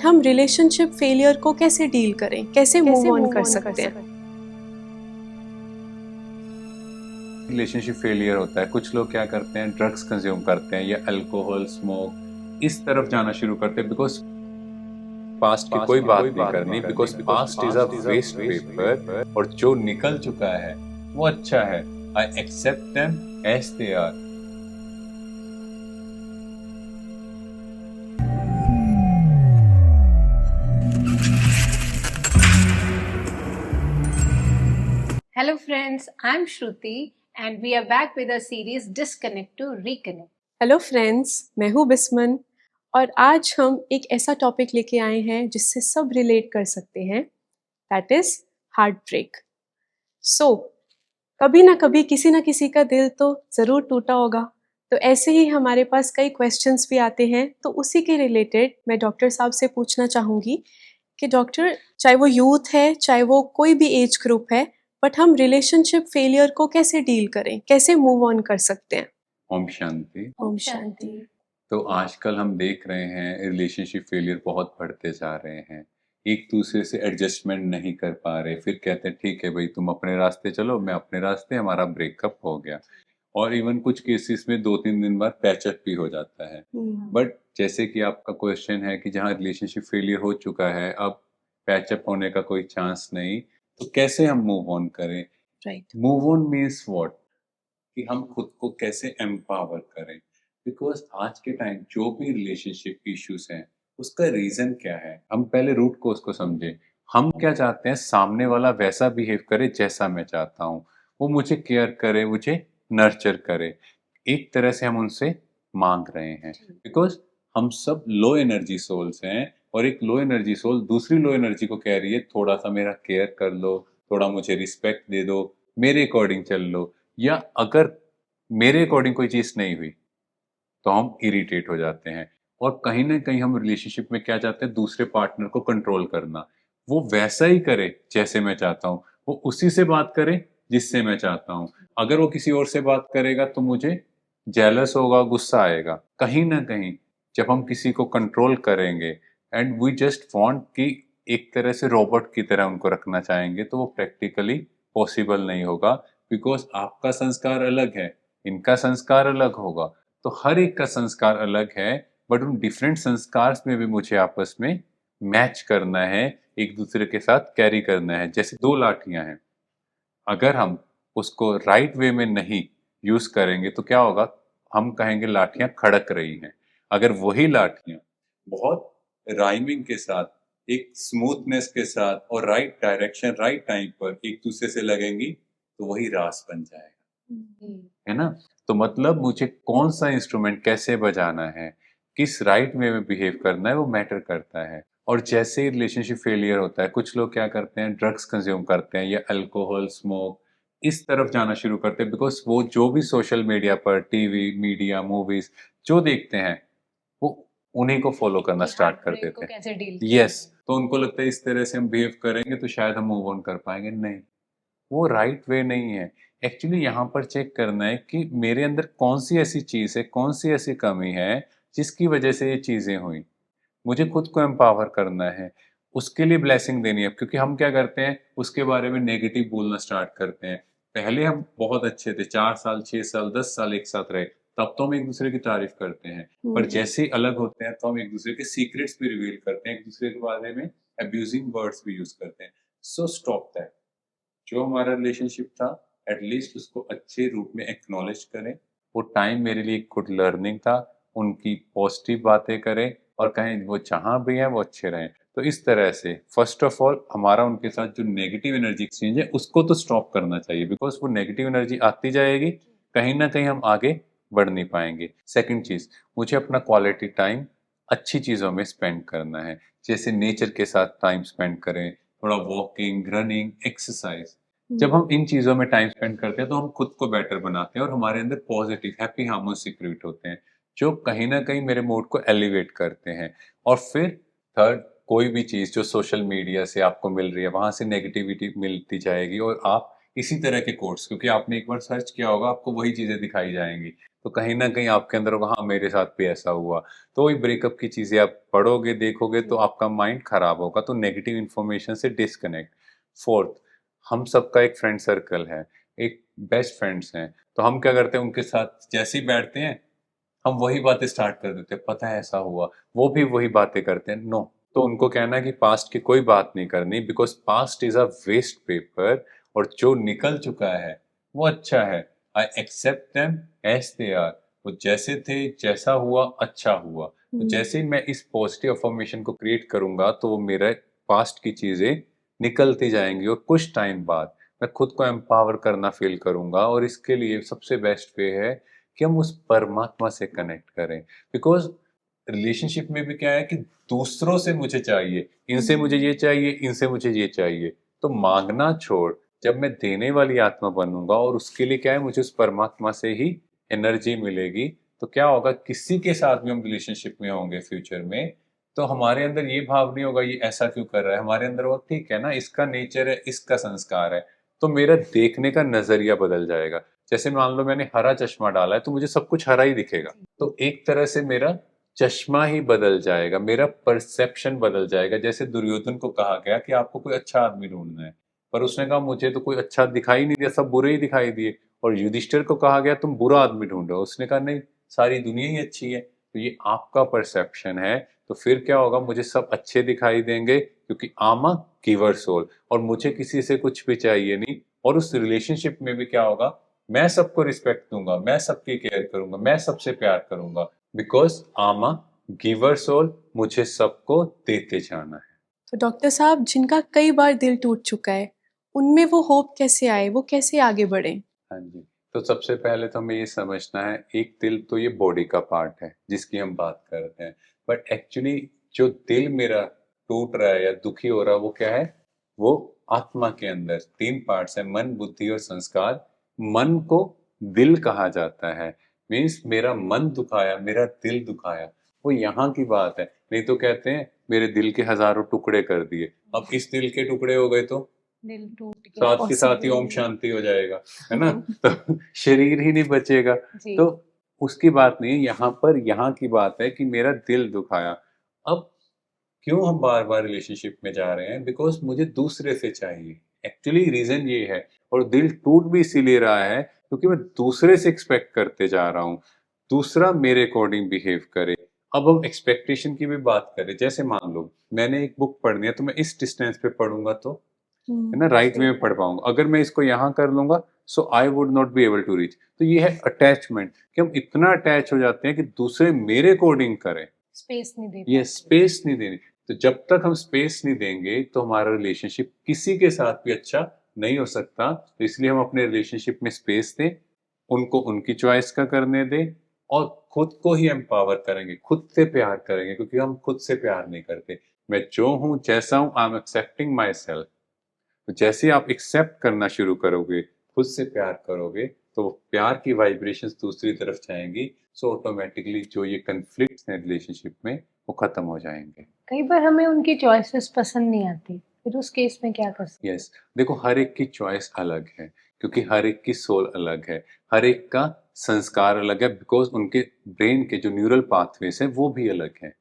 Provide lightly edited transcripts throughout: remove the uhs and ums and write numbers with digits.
हम relationship failure को कैसे डील करें, कैसे मूव ऑन कर सकते हैं। रिलेशनशिप फेलियर होता है, कुछ लोग क्या करते हैं, ड्रग्स कंज्यूम करते हैं या अल्कोहल स्मोक इस तरफ जाना शुरू करते हैं। बिकॉज पास्ट की कोई बात नहीं करनी, because past is a waste paper और जो निकल चुका है वो अच्छा है। I accept them as they are. Hello friends, I'm Shruti and we are back with our series Disconnect to Reconnect. Hello friends, मैं हूँ बिस्मन और आज हम एक ऐसा टॉपिक लेके आए हैं जिससे सब रिलेट कर सकते हैं, दैट इज हार्ट ब्रेक। सो कभी ना कभी किसी ना किसी का दिल तो ज़रूर टूटा होगा। तो ऐसे ही हमारे पास कई क्वेश्चंस भी आते हैं, तो उसी के रिलेटेड मैं डॉक्टर साहब से पूछना चाहूँगी कि डॉक्टर, चाहे वो यूथ है, चाहे वो कोई भी एज ग्रुप है, बट हम रिलेशनशिप फेलियर को कैसे डील करें, कैसे मूव ऑन कर सकते हैं। ओम शांति। ओम शांति। तो आजकल हम देख रहे हैं रिलेशनशिप फेलियर बहुत बढ़ते जा रहे हैं। एक दूसरे से एडजस्टमेंट नहीं कर पा रहे, फिर कहते हैं ठीक है भाई तुम अपने रास्ते चलो, मैं अपने रास्ते, हमारा ब्रेकअप हो गया। और इवन कुछ केसेस में 2-3 दिन बाद पैचअप भी हो जाता है। बट जैसे कि आपका क्वेश्चन है कि जहाँ रिलेशनशिप फेलियर हो चुका है, अब पैचअप होने का कोई चांस नहीं, तो कैसे हम मूव ऑन करें। Right. Move on means what, कि हम खुद को कैसे एम्पावर करें। बिकॉज आज के टाइम जो भी रिलेशनशिप इश्यूज हैं, उसका रीजन क्या है, हम पहले रूट को उसको समझें। हम क्या चाहते हैं, सामने वाला वैसा बिहेव करे जैसा मैं चाहता हूँ, वो मुझे केयर करे, मुझे नर्चर करे। एक तरह से हम उनसे मांग रहे हैं, बिकॉज हम सब लो एनर्जी सोल्स हैं और एक लो एनर्जी सोल दूसरी लो एनर्जी को कह रही है थोड़ा सा मेरा केयर कर लो, थोड़ा मुझे रिस्पेक्ट दे दो, मेरे अकॉर्डिंग चल लो। या अगर मेरे अकॉर्डिंग कोई चीज नहीं हुई तो हम इरिटेट हो जाते हैं। और कहीं ना कहीं हम रिलेशनशिप में क्या चाहते हैं, दूसरे पार्टनर को कंट्रोल करना। वो वैसा ही करे जैसे मैं चाहता हूँ, वो उसी से बात करे जिससे मैं चाहता हूँ। अगर वो किसी और से बात करेगा तो मुझे जेलस होगा, गुस्सा आएगा। कहीं ना कहीं जब हम किसी को कंट्रोल करेंगे एंड वी जस्ट वांट कि एक तरह से रोबोट की तरह उनको रखना चाहेंगे, तो वो प्रैक्टिकली पॉसिबल नहीं होगा। बिकॉज आपका संस्कार अलग है, इनका संस्कार अलग होगा, तो हर एक का संस्कार अलग है। बट उन डिफरेंट संस्कार में भी मुझे आपस में मैच करना है, एक दूसरे के साथ कैरी करना है। जैसे दो लाठियां हैं, अगर हम उसको राइट वे में नहीं यूज करेंगे तो क्या होगा, हम कहेंगे लाठियां खड़क रही हैं। अगर वही लाठियां बहुत राइमिंग के साथ, एक स्मूथनेस के साथ और राइट डायरेक्शन राइट टाइम पर एक दूसरे से लगेंगी, तो वही रास बन जाएगा, है ना। तो मतलब मुझे कौन सा इंस्ट्रूमेंट कैसे बजाना है, किस राइट वे में बिहेव करना है, वो मैटर करता है। और जैसे ही रिलेशनशिप फेलियर होता है, कुछ लोग क्या करते हैं, ड्रग्स कंज्यूम करते हैं या अल्कोहल स्मोक इस तरफ जाना शुरू करते हैं। बिकॉज वो जो भी सोशल मीडिया पर, टीवी मीडिया मूवीज जो देखते हैं, वो उन्हीं को फॉलो करना स्टार्ट कर देते हैं। कैसे डील यस, तो उनको लगता है इस तरह से हम बिहेव करेंगे तो शायद हम मूव ऑन कर पाएंगे। नहीं, वो राइट वे नहीं है। एक्चुअली यहाँ पर चेक करना है कि मेरे अंदर कौन सी ऐसी चीज है, कौन सी ऐसी कमी है जिसकी वजह से ये चीजें हुई। मुझे खुद को एम्पावर करना है, उसके लिए ब्लेसिंग देनी है। क्योंकि हम क्या करते हैं, उसके बारे में नेगेटिव बोलना स्टार्ट करते हैं। पहले हम बहुत अच्छे थे, 4 साल 6 साल 10 साल एक साथ रहे, तब तो हम एक दूसरे की तारीफ करते हैं। पर जैसे ही अलग होते हैं तो हम एक दूसरे के सीक्रेट्स भी रिवील करते हैं, एक दूसरे के बारे में अब्यूजिंग वर्ड्स भी यूज करते हैं। So stop that. जो हमारा रिलेशनशिप था, एटलीस्ट उसको अच्छे रूप में एक्नॉलेज करें। वो टाइम मेरे लिए गुड लर्निंग था, उनकी पॉजिटिव बातें करें और कहें वो जहाँ भी हैं वो अच्छे रहें। तो इस तरह से फर्स्ट ऑफ ऑल हमारा उनके साथ जो नेगेटिव एनर्जी एक्सचेंज है उसको तो स्टॉप करना चाहिए, बिकॉज वो नेगेटिव एनर्जी आती जाएगी, कहीं ना कहीं हम आगे बढ़ नहीं पाएंगे। सेकंड चीज, मुझे अपना क्वालिटी टाइम अच्छी चीजों में स्पेंड करना है। जैसे नेचर के साथ टाइम स्पेंड करें, थोड़ा वॉकिंग, रनिंग, एक्सरसाइज। जब हम इन चीजों में टाइम स्पेंड करते हैं तो हम खुद को बेटर बनाते हैं और हमारे अंदर पॉजिटिव हैप्पी हार्मोन्स सीक्रेट होते हैं, जो कहीं ना कहीं मेरे मूड को एलिवेट करते हैं। और फिर थर्ड, कोई भी चीज जो सोशल मीडिया से आपको मिल रही है वहां से नेगेटिविटी मिलती जाएगी और आप इसी तरह के कोट्स, क्योंकि आपने एक बार सर्च किया होगा, आपको वही चीजें दिखाई जाएंगी। तो कहीं ना कहीं आपके अंदर होगा, हाँ मेरे साथ भी ऐसा हुआ। तो वही ब्रेकअप की चीजें आप पढ़ोगे, देखोगे, तो आपका माइंड खराब होगा। तो नेगेटिव इन्फॉर्मेशन से डिस्कनेक्ट। फोर्थ, हम सबका एक फ्रेंड सर्कल है, एक बेस्ट फ्रेंड्स हैं। तो हम क्या करते हैं, उनके साथ जैसे ही बैठते हैं हम वही बातें स्टार्ट कर देते हैं, पता है ऐसा हुआ, वो भी वही बातें करते हैं। नो, तो उनको कहना है कि पास्ट की कोई बात नहीं करनी, because past is a waste paper, और जो निकल चुका है वो अच्छा है। I accept them as they are. वो जैसे थे, जैसा हुआ अच्छा हुआ। तो जैसे ही मैं इस पॉजिटिव अफर्मेशन को क्रिएट करूंगा, तो वो मेरे पास्ट की चीजें निकलती जाएंगी, और कुछ टाइम बाद मैं खुद को एम्पावर करना फील करूंगा। और इसके लिए सबसे बेस्ट वे है कि हम उस परमात्मा से कनेक्ट करें। बिकॉज रिलेशनशिप में भी क्या है कि दूसरों से मुझे चाहिए, इनसे मुझे ये चाहिए, इनसे मुझे ये चाहिए। तो मांगना छोड़, जब मैं देने वाली आत्मा बनूंगा, और उसके लिए क्या है, मुझे उस परमात्मा से ही एनर्जी मिलेगी। तो क्या होगा, किसी के साथ भी हम रिलेशनशिप में होंगे फ्यूचर में, तो हमारे अंदर ये भाव नहीं होगा ये ऐसा क्यों कर रहा है। हमारे अंदर वो ठीक है ना, इसका नेचर है, इसका संस्कार है। तो मेरा देखने का नजरिया बदल जाएगा। जैसे मान लो मैंने हरा चश्मा डाला है, तो मुझे सब कुछ हरा ही दिखेगा। तो एक तरह से मेरा चश्मा ही बदल जाएगा, मेरा परसेप्शन बदल जाएगा। जैसे दुर्योधन को कहा गया कि आपको कोई अच्छा आदमी ढूंढना है, पर उसने कहा मुझे तो कोई अच्छा दिखाई नहीं दिया, सब बुरे ही दिखाई दिए। और युधिष्ठिर को कहा गया तुम बुरा आदमी ढूंढो, उसने कहा नहीं, सारी दुनिया ही अच्छी है। तो ये आपका परसेप्शन है। तो फिर क्या होगा, मुझे सब अच्छे दिखाई देंगे, क्योंकि आमा गिवर सोल, और मुझे किसी से कुछ भी चाहिए नहीं। और उस रिलेशनशिप में भी क्या होगा, मैं सबको रिस्पेक्ट दूंगा, मैं सबकी केयर करूंगा, मैं सबसे प्यार करूंगा, बिकॉज आमा गिवर सोल, मुझे सबको देते जाना है। तो डॉक्टर साहब, जिनका कई बार दिल टूट चुका है, उनमें वो होप कैसे आए, वो कैसे आगे बढ़े? हाँ जी। तो सबसे पहले तो हमें ये समझना है, एक दिल तो ये बॉडी का पार्ट है जिसकी हम बात करते हैं, बट एक्चुअली जो दिल मेरा टूट रहा है या दुखी हो रहा है, वो क्या है, वो आत्मा के अंदर तीन पार्ट्स है, मन, बुद्धि और संस्कार। मन को दिल कहा जाता है। मीन्स मेरा मन दुखाया, मेरा दिल दुखाया, वो यहाँ की बात है। नहीं तो कहते हैं मेरे दिल के हजारों टुकड़े कर दिए। अब इस दिल के टुकड़े हो गए तो दिल टूट गया साथ के साथ ही Possible ओम नहीं। शांति हो जाएगा, है ना। तो शरीर ही नहीं बचेगा। जी। तो उसकी बात नहीं है यहाँ पर, यहाँ की बात है कि मेरा दिल दुखाया। अब क्यों हम बार बार रिलेशनशिप में जा रहे हैं, बिकॉज मुझे दूसरे से चाहिए। एक्चुअली रीजन ये है, और दिल टूट भी इसीलिए रहा है क्योंकि मैं दूसरे से एक्सपेक्ट करते जा रहा हूँ, दूसरा मेरे अकॉर्डिंग बिहेव करे। अब हम एक्सपेक्टेशन की भी बात करें, जैसे मान लो मैंने एक बुक पढ़नी है, तो मैं इस डिस्टेंस पे पढ़ूंगा तो, है ना, राइट वे में पढ़ पाऊंगा। अगर मैं इसको यहाँ कर लूंगा, so I would not be able to reach. तो ये है अटैचमेंट, कि हम इतना अटैच हो जाते हैं कि दूसरे मेरे अकॉर्डिंग करें, स्पेस नहीं दे ये पाते। स्पेस नहीं देनी। तो जब तक हम स्पेस नहीं देंगे, तो हमारा रिलेशनशिप किसी के साथ भी अच्छा नहीं हो सकता। तो इसलिए हम अपने रिलेशनशिप में स्पेस दें, उनको उनकी चॉइस का करने दें, और खुद को ही एम्पावर करेंगे, खुद से प्यार करेंगे, क्योंकि हम खुद से प्यार नहीं करते। मैं जो हूं, जैसा हूं, आई एम एक्सेप्टिंग माई सेल्फ। तो जैसे ही आप एक्सेप्ट करना शुरू करोगे, खुद से प्यार करोगे, तो प्यार की वाइब्रेशंस दूसरी तरफ जाएंगी। सो ऑटोमेटिकली जो ये कन्फ्लिक्ट्स हैं रिलेशनशिप में, वो खत्म हो जाएंगे। कई बार हमें उनकी चॉइसेस पसंद नहीं आती, फिर उस केस में क्या कर सकते? यस, देखो हर एक की चॉइस अलग है, क्योंकि हर एक की सोल अलग है, हर एक का संस्कार अलग है, बिकॉज उनके ब्रेन के जो न्यूरल पाथवेज हैं वो भी अलग हैं।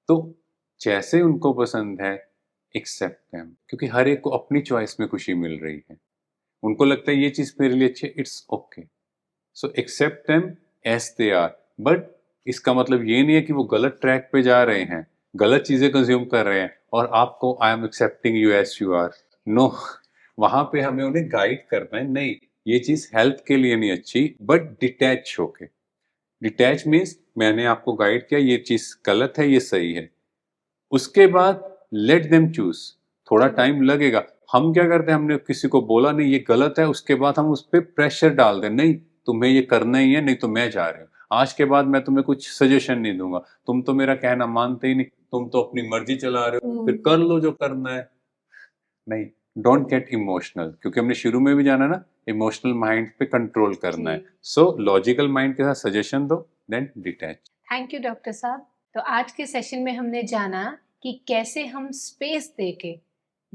तो जैसे उनको पसंद है, एक्सेप्ट देम, क्योंकि हर एक को अपनी चॉइस में खुशी मिल रही है। उनको लगता है ये चीज मेरे लिए अच्छी है, it's okay. So accept them as they are. But इसका मतलब ये नहीं है कि वो गलत ट्रैक पे जा रहे हैं, गलत चीजें कंज्यूम कर रहे हैं, और आपको I am accepting you as you are. No, वहां पे हमें उन्हें गाइड करना है, नहीं ये चीज हेल्थ के लिए नहीं अच्छी, बट डिटैच होके। डिटैच मीन्स मैंने आपको गाइड किया, ये चीज गलत है, ये सही है। उसके बाद लेट देम चूज। थोड़ा टाइम लगेगा। हम क्या करते हैं, हमने किसी को बोला नहीं ये गलत है, उसके बाद हम उस पर प्रेशर डाल दें, नहीं तुम्हें ये करना ही है, नहीं तो मैं जा रही हूँ, आज के बाद मैं तुम्हें कुछ सजेशन नहीं दूंगा, तुम तो मेरा कहना मानते ही नहीं, तुम तो अपनी मर्जी चला रहे हो, फिर कर लो जो करना है। नहीं, डोंट गेट इमोशनल, क्योंकि हमने शुरू में भी जाना ना, इमोशनल माइंड पे कंट्रोल करना है। सो लॉजिकल माइंड के साथ सजेशन दो, then detach. Thank you doctor साहब। तो आज के सेशन में हमने जाना कि कैसे हम स्पेस देके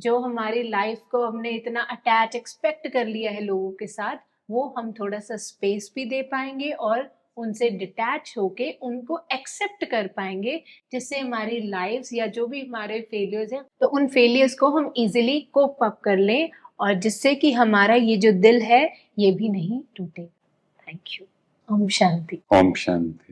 जो हमारी लाइफ को हमने इतना अटैच एक्सपेक्ट कर लिया है लोगों के साथ, वो हम थोड़ा सा स्पेस भी दे पाएंगे और उनसे डिटैच होके उनको एक्सेप्ट कर पाएंगे, जिससे हमारी लाइफ्स या जो भी हमारे फेलियर्स हैं तो उन फेलियर्स को हम इजीली कोप अप कर लें, और जिससे कि हमारा ये जो दिल है ये भी नहीं टूटे। Thank you. Om Shanti. Om Shanti.